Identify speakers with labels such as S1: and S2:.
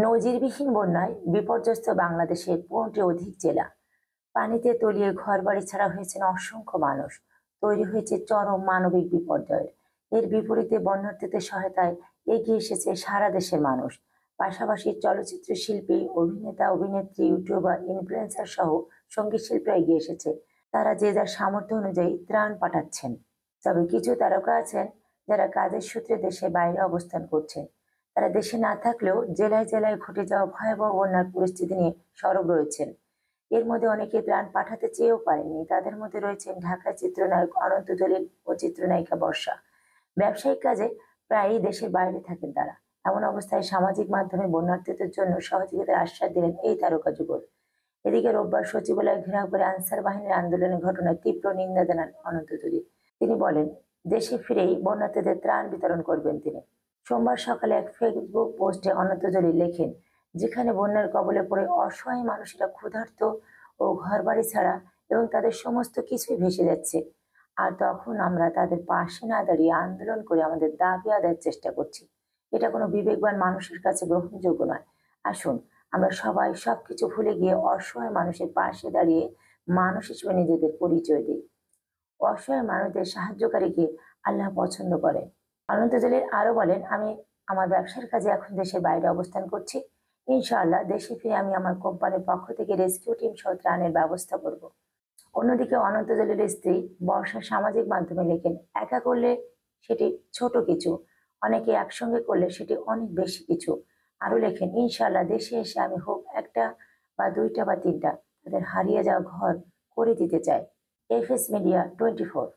S1: নজিরবিহীন বন্যায় বিপর্যস্ত বাংলাদেশের ১৫টি অধিক জেলা। পানিতে তলিয়ে ঘরবাড়ি ছাড়া হয়েছেন অসংখ্য মানুষ। তৈরি হয়েছে চরম মানবিক বিপর্যয়ের। এর বিপরীতে বন্যার্থীদের সহায়তায় এগিয়ে এসেছে সারা দেশের মানুষ। পাশাপাশি চলচ্চিত্র শিল্পী, অভিনেতা, অভিনেত্রী, ইউটিউবার, ইনফ্লুয়েন্সার সহ সঙ্গীত শিল্পীরা এগিয়ে এসেছে। তারা যে যার সামর্থ্য অনুযায়ী ত্রাণ পাঠাচ্ছেন। তবে কিছু তারকা আছেন যারা কাজের সূত্রে দেশের বাইরে অবস্থান করছেন। তারা দেশে না থাকলেও জেলায় জেলায় ঘটে যাওয়া ভয়াবহ বন্যার পরিস্থিতি নিয়ে সরব রয়েছেন। এর মধ্যে অনেকে ত্রাণ পাঠাতে চেয়েও পারেননি। তাদের মধ্যে রয়েছেন ঢাকার চিত্রনায়ক অনন্ত জলিল ও চিত্রনায়িকা বর্ষা। ব্যবসায়িক কাজে প্রায়ই দেশের বাইরে থাকেন তারা। এমন অবস্থায় সামাজিক মাধ্যমে বন্যার্থীদের জন্য সহযোগিতার আশ্বাস দিলেন এই তারকা যুগল। এদিকে রোববার সচিবালয় ঘেরাও করে আনসার বাহিনীর আন্দোলনের ঘটনায় তীব্র নিন্দা জানান অনন্ত জলিল। তিনি বলেন, দেশে ফিরেই বন্যার্থীদের ত্রাণ বিতরণ করবেন তিনি। সোমবার সকালে এক ফেসবুক পোস্টে অনন্ত জলিল লেখেন, যেখানে বন্যার কবলে পড়ে অসহায় মানুষেরা ক্ষুধার্ত ও ঘরবাড়ি ছাড়া এবং তাদের সমস্ত কিছুই ভেসে যাচ্ছে, আর তখন আমরা তাদের পাশে না দাঁড়িয়ে আন্দোলন করে আমাদের দাবি আদায়ের চেষ্টা করছি, এটা কোনো বিবেকবান মানুষের কাছে গ্রহণযোগ্য নয়। আসুন আমরা সবাই সবকিছু ভুলে গিয়ে অসহায় মানুষের পাশে দাঁড়িয়ে মানুষ হিসেবে নিজেদের পরিচয় দিই। অসহায় মানুষদের সাহায্যকারীকে আল্লাহ পছন্দ করেন। অনন্ত জলিল আরো বলেন, আমি আমার ব্যবসার কাজে এখন দেশের বাইরে অবস্থান করছি। ইনশাআল্লাহ দেশে ফিরে আমি আমার কোম্পানির পক্ষ থেকে রেস্কিউ টিম সহ ত্রাণের ব্যবস্থা করব। অন্যদিকে অনন্ত জলিলের স্ত্রী বর্ষা সামাজিক মাধ্যমে লেখেন, একা করলে সেটি ছোট কিছু, অনেকে একসঙ্গে করলে সেটি অনেক বেশি কিছু। আরো লেখেন, ইনশাআল্লাহ দেশে এসে আমি হোক একটা বা দুইটা বা তিনটা তাদের হারিয়ে যাওয়া ঘর করে দিতে চাই। FS media 24।